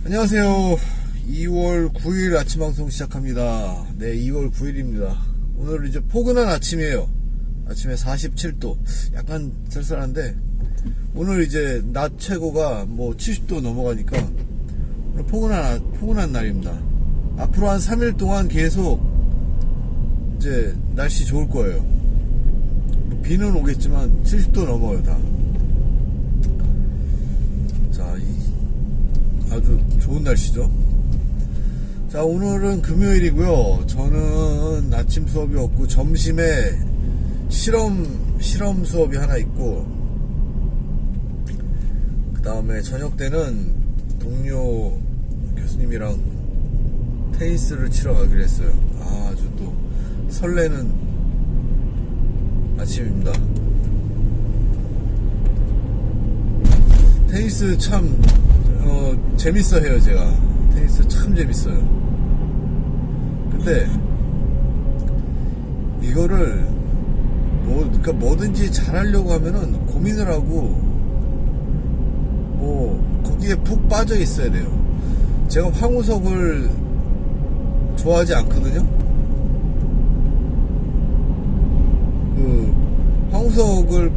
안녕하세요. 2월 9일 아침 방송 시작합니다. 네, 2월 9일입니다. 오늘 이제 포근한 아침이에요. 아침에 47도. 약간 쌀쌀한데, 오늘 이제 낮 최고가 뭐 70도 넘어가니까, 오늘 포근한 날입니다. 앞으로 한 3일 동안 계속 이제 날씨 좋을 거예요. 비는 오겠지만 70도 넘어요, 다. 자, 아주 좋은 날씨죠. 자, 오늘은 금요일이고요. 저는 아침 수업이 없고 점심에 실험 수업이 하나 있고, 그 다음에 저녁 때는 동료 교수님이랑 테니스를 치러 가기로 했어요. 아주 또 설레는 아침입니다. 테니스 참 재밌어 해요. 제가 테니스 참 재밌어요. 근데 이거를 그러니까 뭐든지 잘하려고 하면은 고민을 하고 거기에 푹 빠져 있어야 돼요. 제가 황우석을 좋아하지 않거든요. 황우석을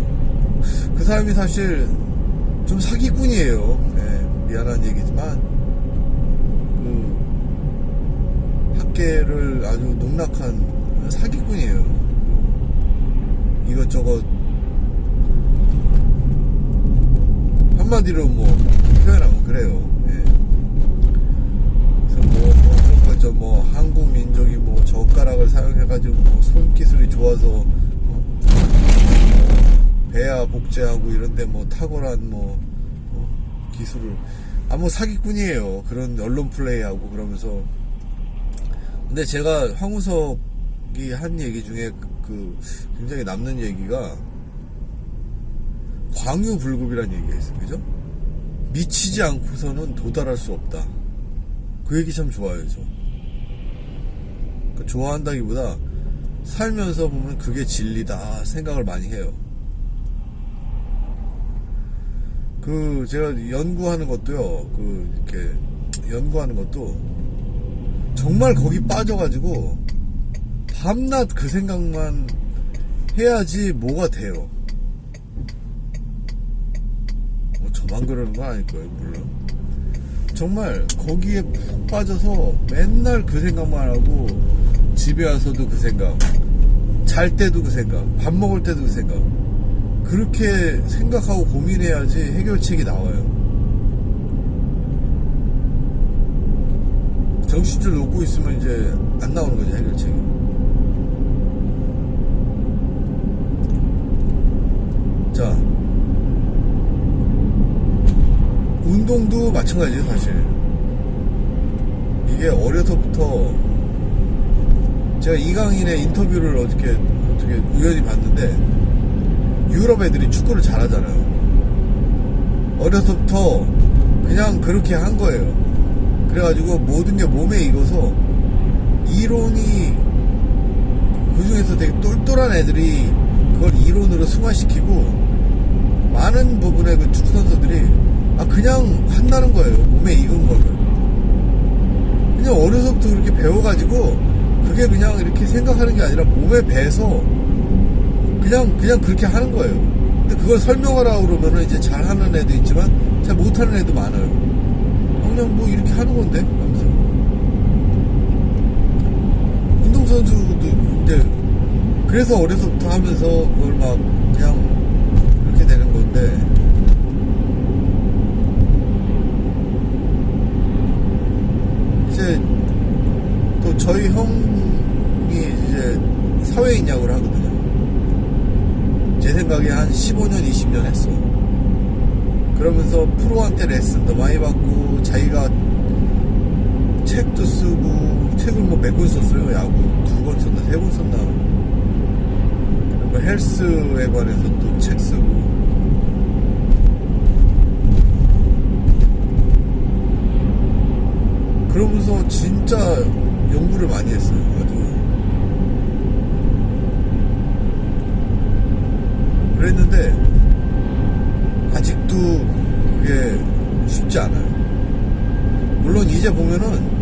그 사람이 사실 좀 사기꾼이에요. 네, 미안한 얘기지만 학계를 아주 농락한 사기꾼이에요. 이것저것 한마디로 표현하면 그래요. 네. 그래서 그런 거죠. 한국 민족이 젓가락을 사용해가지고 손기술이 좋아서 배아 복제하고 이런데 탁월한 기술을 사기꾼이에요. 그런 언론 플레이하고 그러면서. 근데 제가 황우석이 한 얘기 중에 굉장히 남는 얘기가 광유불급이라는 얘기가 있어요. 그죠? 미치지 않고서는 도달할 수 없다. 그 얘기 참 좋아요. 저 좋아한다기보다 살면서 보면 그게 진리다 생각을 많이 해요. 제가 연구하는 것도요, 이렇게 연구하는 것도 정말 거기 빠져가지고 밤낮 그 생각만 해야지 뭐가 돼요. 저만 그러는 건 아닐 거예요, 물론. 정말 거기에 푹 빠져서 맨날 그 생각만 하고, 집에 와서도 그 생각, 잘 때도 그 생각, 밥 먹을 때도 그 생각. 그렇게 생각하고 고민해야지 해결책이 나와요. 정신줄 놓고 있으면 이제 안 나오는 거죠, 해결책이. 자, 운동도 마찬가지예요, 사실. 이게 어려서부터 제가 이강인의 인터뷰를 어떻게 우연히 봤는데, 유럽 애들이 축구를 잘하잖아요. 어려서부터 그냥 그렇게 한 거예요. 그래가지고 모든 게 몸에 익어서 이론이 그 중에서 되게 똘똘한 애들이 그걸 이론으로 승화시키고, 많은 부분의 그 축구 선수들이 그냥 한다는 거예요. 몸에 익은 거를. 그냥 어려서부터 그렇게 배워가지고 그게 그냥 이렇게 생각하는 게 아니라 몸에 배서 그냥 그렇게 하는 거예요. 근데 그걸 설명하라고 그러면은 이제 잘하는 애도 있지만 잘 못하는 애도 많아요. 그냥 이렇게 하는 건데 하면서. 운동선수도 이제 그래서 어려서부터 하면서 그걸 그냥 그렇게 되는 건데, 이제 또 저희 형이 이제 사회인 야구를 하거든요. 제 생각에 한 15년, 20년 했어. 그러면서 프로한테 레슨도 많이 받고, 자기가 책도 쓰고, 책을 몇 권 썼어요. 야구 2권 썼나, 3권 썼나. 그리고 헬스에 관해서 또 책 쓰고. 그러면서 진짜 연구를 많이 했어요. 아주. 그랬는데 아직도 그게 쉽지 않아요. 물론 이제 보면은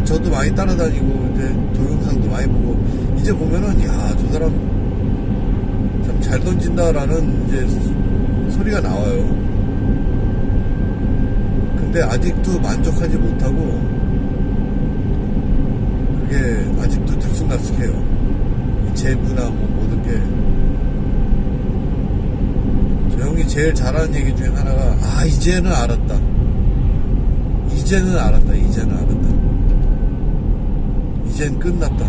저도 많이 따라다니고 이제 동영상도 많이 보고 이제 보면은 야, 저 사람 참 잘 던진다라는 이제 소리가 나와요. 근데 아직도 만족하지 못하고 그게 아직도 들쑥날쑥해요. 제구나 뭐 모든 게. 저 형이 제일 잘하는 얘기 중에 하나가 이제는 알았다. 이제는 알았다. 이젠 끝났다.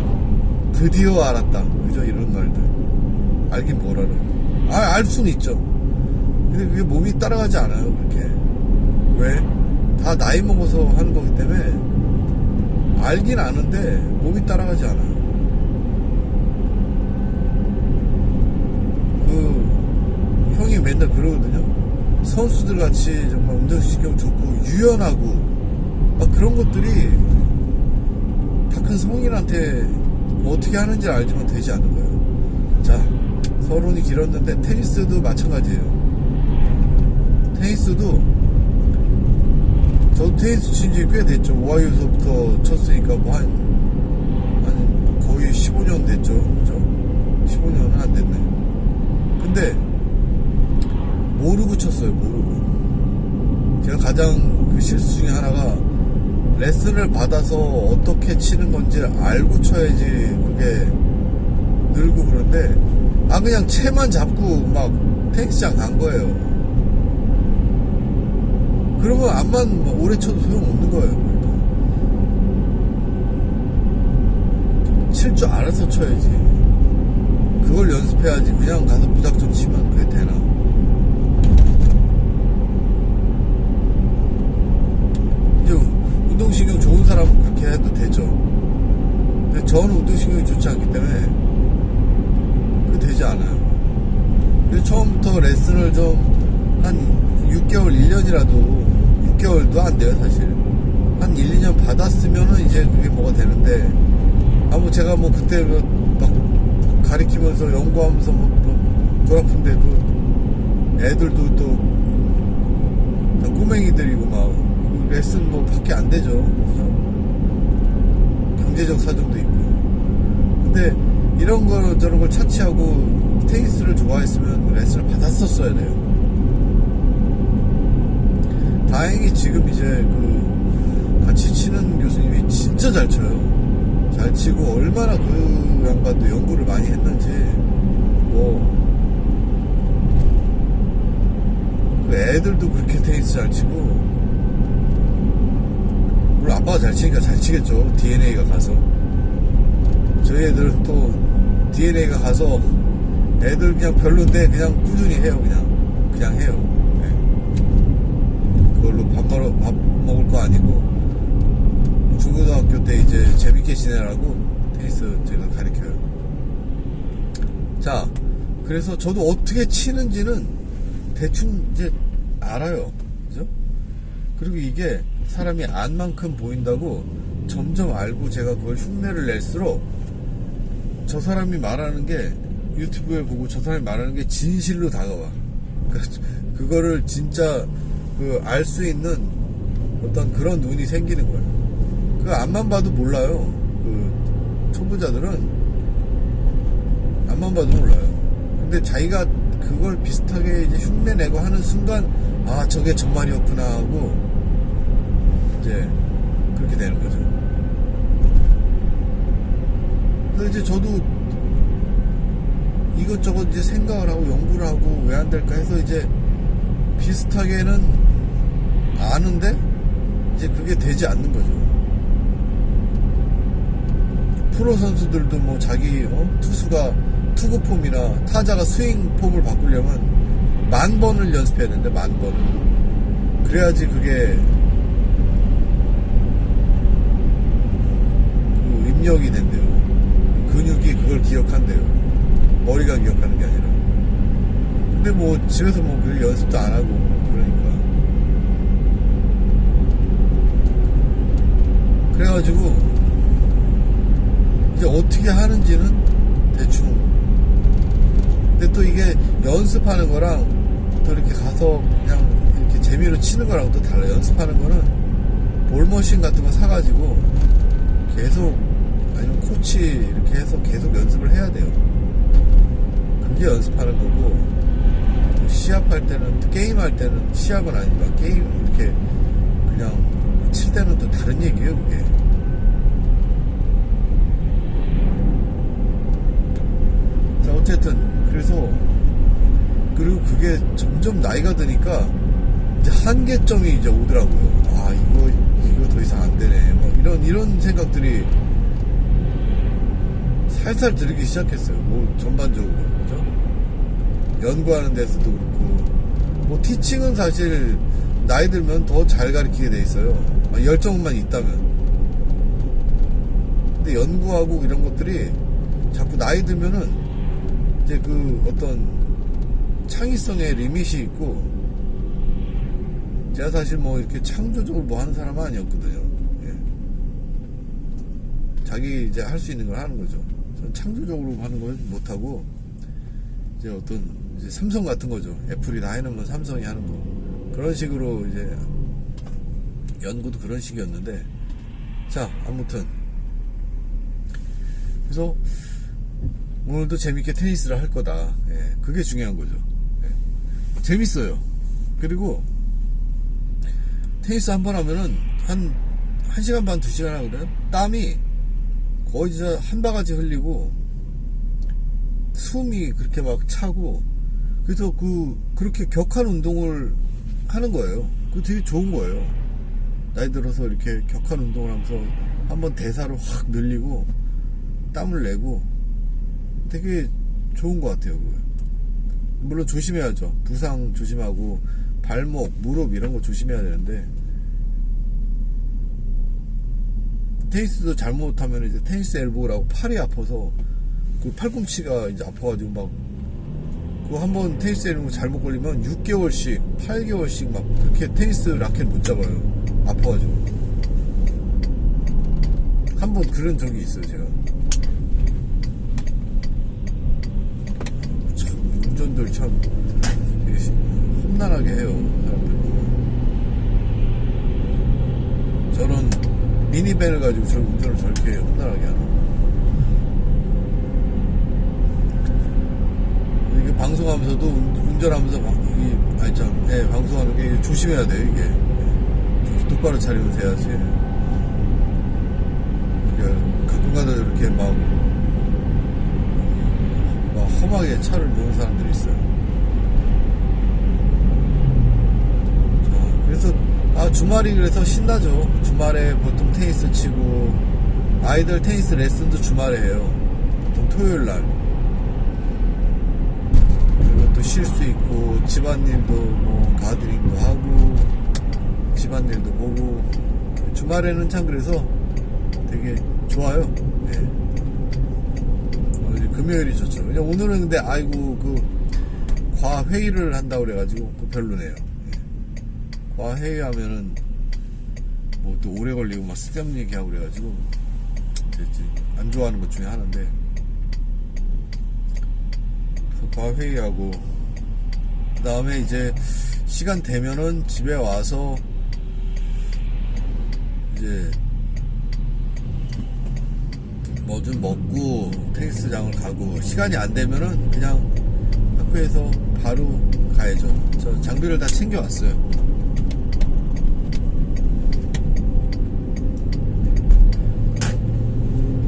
드디어 알았다. 그죠? 이런 말들. 알긴 뭘 알아. 알 수는 있죠. 근데 그게 몸이 따라가지 않아요. 그렇게. 왜? 다 나이 먹어서 하는 거기 때문에 알긴 아는데 몸이 따라가지 않아요. 형이 맨날 그러거든요. 선수들 같이 정말 운동신경 좋고 유연하고 막 그런 것들이 다 큰 성인한테 어떻게 하는지 알지만 되지 않는 거예요. 자, 서론이 길었는데 테니스도 마찬가지예요. 테니스도 저도 테니스 친 지 꽤 됐죠. 오하이오서부터 쳤으니까 뭐 한 거의 15년 됐죠. 그죠? 15년은 안 됐네. 근데 모르고 쳤어요. 모르고. 제가 가장 그 실수 중에 하나가 레슨을 받아서 어떻게 치는 건지 알고 쳐야지 그게 늘고. 그런데 그냥 채만 잡고 막 테니스장 간 거예요. 그러면 암만 오래 쳐도 소용없는 거예요. 칠 줄 알아서 쳐야지. 그걸 연습해야지. 그냥 가서 무작정 치면 그게 되나. 이제 운동신경 좋은 사람은 그렇게 해도 되죠. 근데 저는 운동신경이 좋지 않기 때문에 그게 되지 않아요. 그래서 처음부터 레슨을 좀 한 6개월, 1년이라도 6개월도 안 돼요, 사실. 한 1, 2년 받았으면은 이제 그게 뭐가 되는데, 뭐 제가 뭐 그때 막 가리키면서 연구하면서 돌아픈데 애들도 또 꼬맹이들이고 막 레슨 뭐 밖에 안 되죠. 그죠? 경제적 사정도 있고. 근데 이런 걸 저런 걸 차치하고 테니스를 좋아했으면 레슨을 받았었어야 돼요. 다행히 지금 이제 같이 치는 교수님이 진짜 잘 쳐요. 잘 치고 얼마나 그 양반도 연구를 많이 했는지 그 애들도 그렇게 테니스 잘 치고, 물론 아빠가 잘 치니까 잘 치겠죠. DNA가 가서. 저희 애들은 또 DNA가 가서 애들 그냥 별론데 그냥 꾸준히 해요. 그냥 해요. 그걸로 밥 먹을 거 아니고, 중고등학교 때 이제 재밌게 지내라고 테니스 제가 가르쳐요. 자, 그래서 저도 어떻게 치는지는 대충 이제 알아요. 그죠? 그리고 이게 사람이 안만큼 보인다고 점점 알고 제가 그걸 흉내를 낼수록 저 사람이 말하는 게, 유튜브에 보고 저 사람이 말하는 게 진실로 다가와. 그거를 진짜 알 수 있는 어떤 그런 눈이 생기는 거예요. 앞만 봐도 몰라요. 초보자들은 앞만 봐도 몰라요. 근데 자기가 그걸 비슷하게 이제 흉내내고 하는 순간, 저게 정말이었구나 하고 이제 그렇게 되는 거죠. 그래서 이제 저도 이것저것 이제 생각을 하고 연구를 하고 왜 안 될까 해서 이제 비슷하게는 아는데 이제 그게 되지 않는 거죠. 프로 선수들도 뭐 자기 투수가 투구 폼이나 타자가 스윙 폼을 바꾸려면 10,000번을 연습해야 되는데 10,000번을. 그래야지 그게 입력이 된대요. 근육이 그걸 기억한대요. 머리가 기억하는 게 아니라. 근데 뭐 집에서 뭐 연습도 안 하고 그러니까. 그래가지고 이제 어떻게 하는지는 대충. 근데 또 이게 연습하는 거랑 또 이렇게 가서 그냥 이렇게 재미로 치는 거랑 또 달라요. 연습하는 거는 볼머신 같은 거 사가지고 계속, 아니면 코치 이렇게 해서 계속 연습을 해야 돼요. 그게 연습하는 거고, 시합할 때는, 게임할 때는, 시합은 아니지만 게임 이렇게 그냥 칠 때는 또 다른 얘기예요, 그게. 자, 어쨌든 그래서, 그리고 그게 점점 나이가 드니까 이제 한계점이 이제 오더라고요. 아, 이거 더 이상 안 되네. 뭐 이런 생각들이 살살 들기 시작했어요. 뭐 전반적으로, 그죠? 연구하는 데서도 그렇고, 뭐 티칭은 사실 나이 들면 더 잘 가르치게 돼 있어요. 열정만 있다면. 근데 연구하고 이런 것들이 자꾸 나이 들면은 이제 그 어떤 창의성의 리밋이 있고, 제가 사실 뭐 이렇게 창조적으로 뭐 하는 사람은 아니었거든요. 예. 자기 이제 할 수 있는 걸 하는 거죠. 저는 창조적으로 하는 걸 못하고, 이제 어떤 이제 삼성 같은 거죠. 애플이 다 해놓으면 삼성이 하는 거. 그런 식으로 이제 연구도 그런 식이었는데, 자, 아무튼 그래서 오늘도 재밌게 테니스를 할 거다. 예, 그게 중요한 거죠. 예. 재밌어요. 그리고 테니스 한 번 하면은 한 1시간 반, 2시간 하거든. 땀이 거의 진짜 한 바가지 흘리고, 숨이 그렇게 막 차고, 그래서 그렇게 격한 운동을 하는 거예요. 그거 되게 좋은 거예요. 나이 들어서 이렇게 격한 운동을 하면서 한번 대사를 확 늘리고, 땀을 내고, 되게 좋은 것 같아요, 그거. 물론 조심해야죠. 부상 조심하고, 발목, 무릎 이런 거 조심해야 되는데, 테니스도 잘못하면 이제 테니스 엘보라고 팔이 아파서 그 팔꿈치가 이제 아파가지고 막 그거 한번 테니스 엘보 잘못 걸리면 6개월씩, 8개월씩 막 그렇게 테니스 라켓 못 잡아요. 아파가지고. 한번 그런 적이 있어요, 제가. 참, 운전들 참 되게 험난하게 해요, 사람들. 저런 미니밴을 가지고 저 운전을 저렇게 험난하게 하나. 이게 방송하면서도 운전하면서 방송하는 게 조심해야 돼요, 이게. 똑바로 차리면서 해야지. 그러니까 가끔가다 이렇게 막 험하게 차를 모는 사람들이 있어요. 자, 그래서 주말이 그래서 신나죠. 주말에 보통 테니스 치고, 아이들 테니스 레슨도 주말에 해요. 보통 토요일 날. 그리고 또 쉴 수 있고, 집안일도 뭐 가드닝도 하고, 집안일도 보고, 주말에는 참 그래서 되게 좋아요. 네. 금요일이 좋죠. 그냥 오늘은 근데 과회의를 한다고 그래가지고 별로네요. 과회의하면은 뭐 또 오래 걸리고 막 쓸데없는 얘기하고 그래가지고 안 좋아하는 것 중에 하나인데, 그래서 과회의하고 그 다음에 이제 시간 되면은 집에 와서 이제 뭐 좀 먹고 테니스장을 가고, 시간이 안 되면은 그냥 학교에서 바로 가야죠. 저 장비를 다 챙겨왔어요.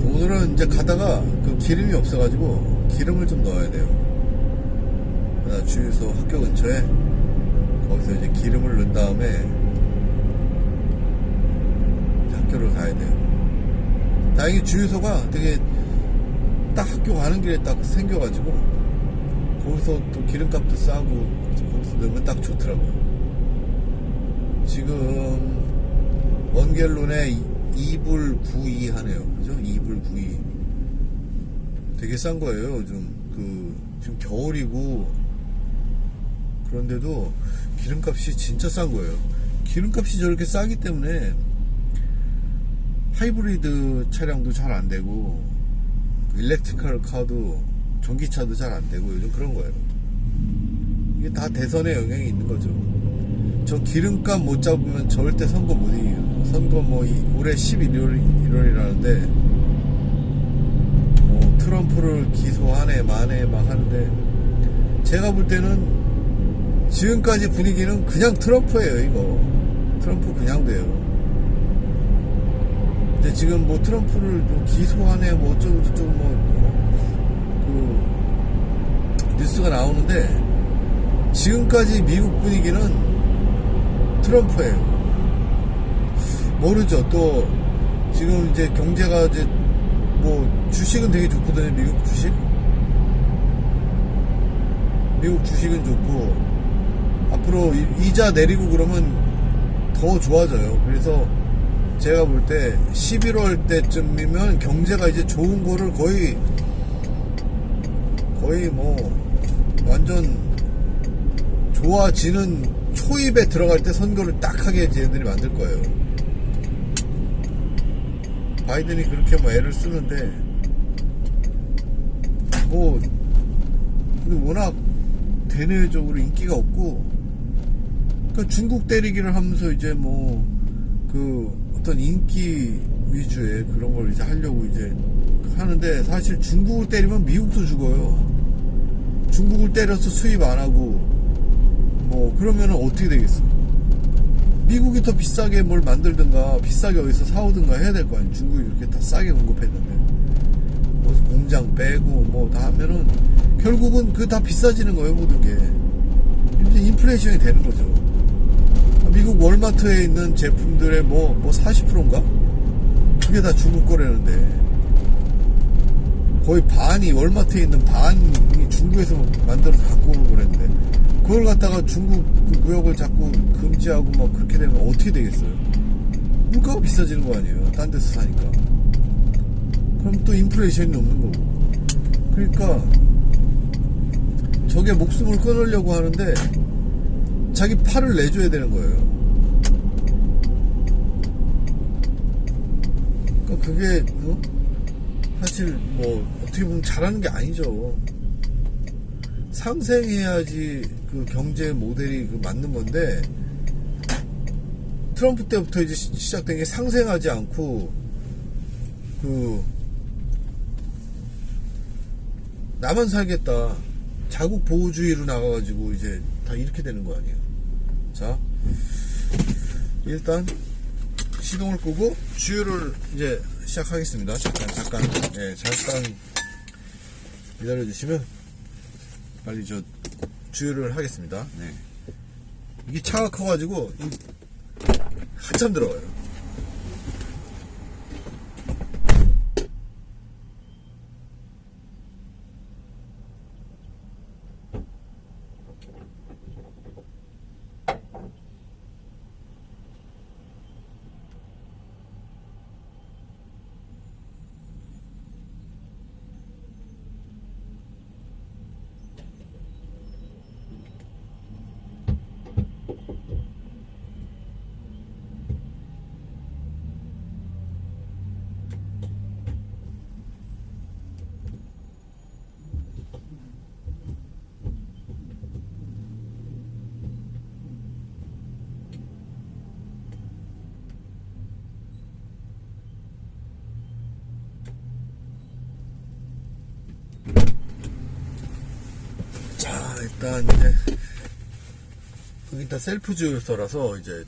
오늘은 이제 가다가 그 기름이 없어가지고 기름을 좀 넣어야 돼요. 주유소 학교 근처에 거기서 이제 기름을 넣은 다음에 이제 학교를 가야 돼요. 다행히 주유소가 되게 딱 학교 가는 길에 딱 생겨가지고 거기서 또 기름값도 싸고 거기서 넣으면 딱 좋더라고요. 지금 원갤론에 2불 92 하네요. 그죠? 2불 92. 되게 싼 거예요. 요즘 지금 겨울이고 그런데도 기름값이 진짜 싼 거예요. 기름값이 저렇게 싸기 때문에 하이브리드 차량도 잘 안 되고, 일렉트리컬 카도, 전기차도 잘 안 되고, 요즘 그런 거예요. 이게 다 대선에 영향이 있는 거죠. 저 기름값 못 잡으면 절대 선거 못 이겨요. 선거 뭐 올해 11월이라는데 뭐 트럼프를 기소하네 마네 막 하는데, 제가 볼 때는 지금까지 분위기는 그냥 트럼프예요. 이거 트럼프 그냥 돼요. 근데 지금 뭐 트럼프를 뭐 기소하네 뭐 어쩌고 저쩌고 그 뉴스가 나오는데, 지금까지 미국 분위기는 트럼프예요. 모르죠. 또 지금 이제 경제가 이제 뭐 주식은 되게 좋거든요. 미국 주식은 좋고, 앞으로 이자 내리고 그러면 더 좋아져요. 그래서 제가 볼 때 11월 때쯤이면 경제가 이제 좋은 거를 거의 뭐 완전 좋아지는 초입에 들어갈 때 선거를 딱 하게 쟤네들이 만들 거예요. 바이든이 그렇게 뭐 애를 쓰는데, 뭐 근데 워낙 대내적으로 인기가 없고, 그러니까 중국 때리기를 하면서 이제 뭐 그 어떤 인기 위주의 그런 걸 이제 하려고 이제 하는데, 사실 중국을 때리면 미국도 죽어요. 중국을 때려서 수입 안 하고 뭐 그러면 어떻게 되겠어? 미국이 더 비싸게 뭘 만들든가 비싸게 어디서 사오든가 해야 될 거 아니에요. 중국이 이렇게 다 싸게 공급했는데 뭐 공장 빼고 뭐 다 하면은 결국은 그 다 비싸지는 거예요. 모든 게 이제 인플레이션이 되는 거죠. 미국 월마트에 있는 제품들의 뭐 40%인가? 그게 다 중국 거라는데, 거의 반이, 월마트에 있는 반이 중국에서 만들어서 갖고 오는 거랬는데, 그걸 갖다가 중국 그 무역을 자꾸 금지하고 막 그렇게 되면 어떻게 되겠어요? 물가가 비싸지는 거 아니에요. 딴 데서 사니까. 그럼 또 인플레이션이 없는 거고. 그러니까 저게 목숨을 끊으려고 하는데 자기 팔을 내줘야 되는 거예요. 그러니까 그게 사실 뭐 어떻게 보면 잘하는 게 아니죠. 상생해야지 그 경제 모델이 그 맞는 건데, 트럼프 때부터 이제 시작된 게 상생하지 않고 그 나만 살겠다, 자국 보호주의로 나가가지고 이제 다 이렇게 되는 거 아니에요. 자, 일단 시동을 끄고 주유를 이제 시작하겠습니다. 잠깐 기다려주시면 빨리 저 주유를 하겠습니다. 네. 이게 차가 커가지고 한참 들어가요. 자, 일단 이제 여기 다 셀프 주유소라서 이제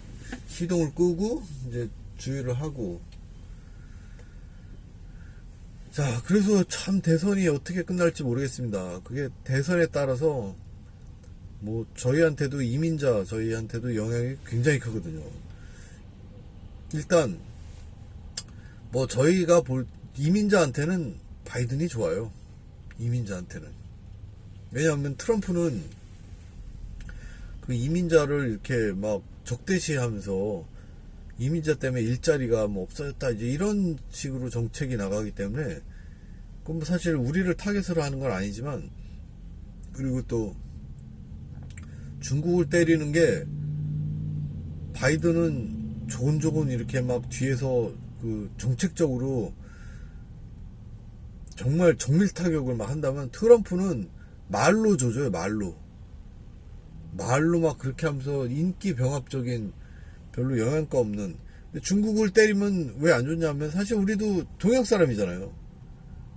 시동을 끄고 이제 주유를 하고. 자, 그래서 참 대선이 어떻게 끝날지 모르겠습니다. 그게 대선에 따라서 뭐 저희한테도 저희한테도 영향이 굉장히 크거든요. 일단 뭐 저희가 볼 이민자한테는 바이든이 좋아요. 이민자한테는. 왜냐하면 트럼프는 그 이민자를 이렇게 막 적대시하면서 이민자 때문에 일자리가 뭐 없어졌다 이제 이런 식으로 정책이 나가기 때문에, 그럼 사실 우리를 타겟으로 하는 건 아니지만, 그리고 또 중국을 때리는 게 바이든은 조곤조곤 이렇게 막 뒤에서 그 정책적으로 정말 정밀 타격을 막 한다면, 트럼프는 말로 조져요. 말로 막 그렇게 하면서 인기 병합적인 별로 영향가 없는. 근데 중국을 때리면 왜 안 좋냐면 사실 우리도 동양 사람이잖아요.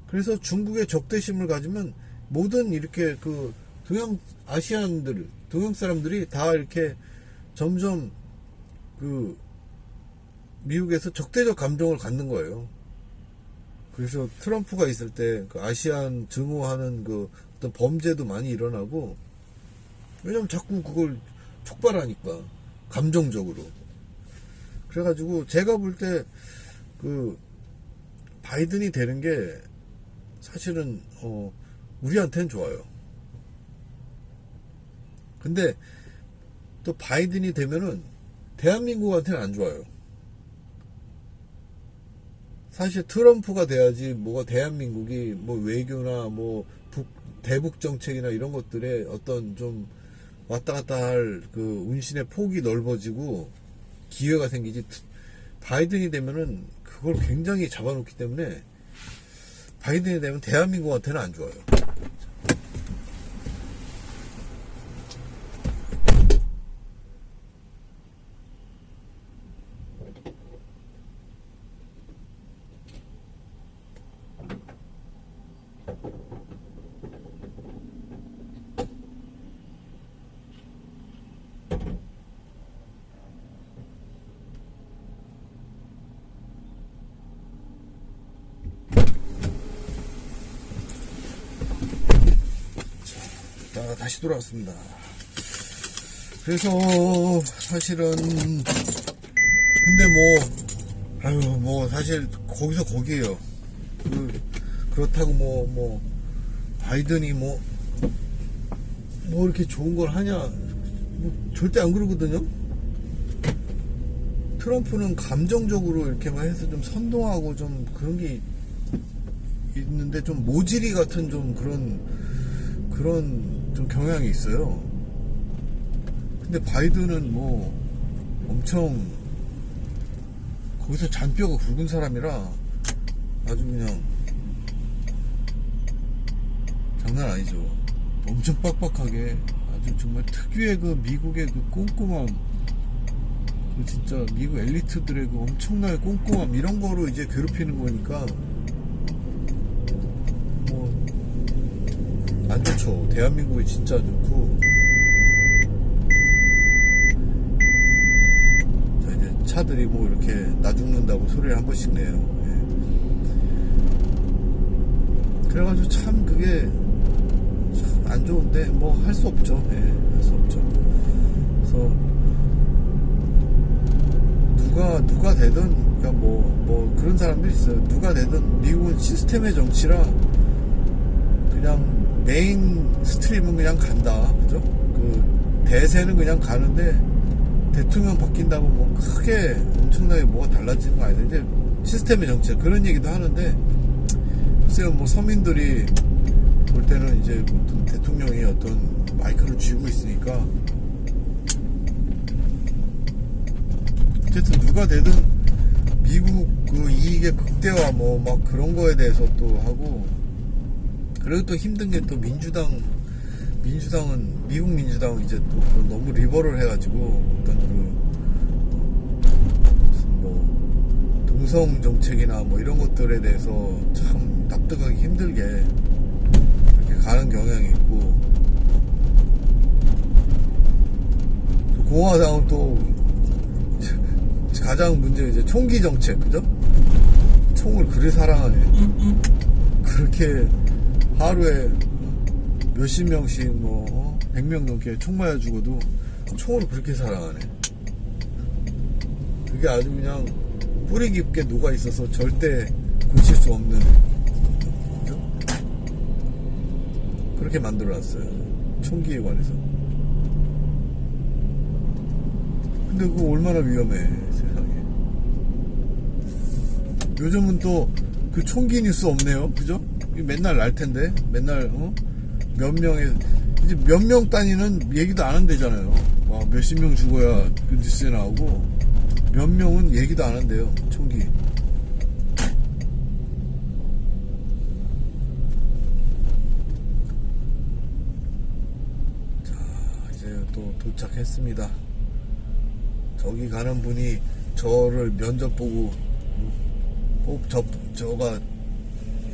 그래서 중국에 적대심을 가지면 모든 이렇게 그 동양 아시안들, 동양 사람들이 다 이렇게 점점 그 미국에서 적대적 감정을 갖는 거예요. 그래서 트럼프가 있을 때 그 아시안 증오하는 그 어떤 범죄도 많이 일어나고, 왜냐면 자꾸 그걸 촉발하니까 감정적으로. 그래가지고 제가 볼 때 그 바이든이 되는 게 사실은 우리한테는 좋아요. 근데 또 바이든이 되면은 대한민국한테는 안 좋아요. 사실 트럼프가 돼야지 뭐가 대한민국이 뭐 외교나 뭐 대북 정책이나 이런 것들에 어떤 좀 왔다 갔다 할 그 운신의 폭이 넓어지고 기회가 생기지. 바이든이 되면은 그걸 굉장히 잡아놓기 때문에 바이든이 되면 대한민국한테는 안 좋아요. 자, 다시 돌아왔습니다. 그래서 사실은 근데 뭐 사실 거기서 거기에요. 그렇다고 뭐 바이든이 뭐 이렇게 좋은 걸 하냐, 뭐 절대 안 그러거든요. 트럼프는 감정적으로 이렇게 막 해서 좀 선동하고 좀 그런 게 있는데, 좀 모질이 같은 좀 그런 좀 경향이 있어요. 근데 바이든은 뭐 엄청 거기서 잔뼈가 굵은 사람이라 아주 그냥 장난 아니죠. 엄청 빡빡하게 아주 정말 특유의 그 미국의 그 꼼꼼함, 그 진짜 미국 엘리트들의 그 엄청나게 꼼꼼함, 이런 거로 이제 괴롭히는 거니까 뭐 안 좋죠. 대한민국이 진짜 안 좋고. 자, 이제 차들이 뭐 이렇게 나 죽는다고 소리를 한 번씩 내요. 예. 그래가지고 참 그게 참 안 좋은데 뭐 할 수 없죠. 예, 할 수 없죠. 그래서 누가 되든, 그러니까 뭐 그런 사람들이 있어요. 누가 되든 미국은 시스템의 정치라 그냥 메인 스트림은 그냥 간다. 그죠? 그 대세는 그냥 가는데 대통령 바뀐다고 뭐 크게 엄청나게 뭐가 달라지는 거 아니에요. 이제 시스템의 정치 그런 얘기도 하는데, 글쎄요, 뭐 서민들이 볼 때는 이제 어떤 대통령이 어떤 마이크를 쥐고 있으니까, 어쨌든 누가 되든 미국 그 이익의 극대화 뭐 막 그런 거에 대해서 또 하고. 그리고 또 힘든 게 또 민주당은 미국 민주당은 이제 또 너무 리버럴 해가지고 어떤 무슨 뭐 동성 정책이나 뭐 이런 것들에 대해서 참 납득하기 힘들게 이렇게 가는 경향이 있고, 또 공화당은 또 가장 문제 이제 총기 정책, 그죠? 총을 그리 사랑하네. 그렇게 하루에 몇십 명씩 뭐 100명 넘게 총 맞아 죽어도 총을 그렇게 사랑하네. 그게 아주 그냥 뿌리 깊게 녹아 있어서 절대 고칠 수 없는, 그죠? 그렇게 만들어놨어요, 총기에 관해서. 근데 그거 얼마나 위험해, 세상에. 요즘은 또 그 총기 뉴스 없네요, 그죠? 맨날 날 텐데, 맨날 몇 명의 이제 몇 명 단위는 얘기도 안 한대잖아요. 와, 몇십 명 죽어야 그 뉴스에 나오고, 몇 명은 얘기도 안 한대요, 총기. 자, 이제 또 도착했습니다. 저기 가는 분이 저를 면접 보고 저가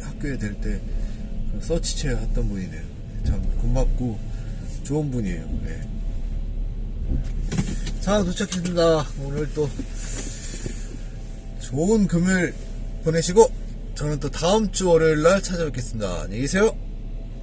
학교에 될 때 서치체어 했던 분이네요. 참 고맙고 좋은 분이에요. 네. 자, 도착했습니다. 오늘 또 좋은 금요일 보내시고 저는 또 다음 주 월요일 날 찾아뵙겠습니다. 안녕히 계세요.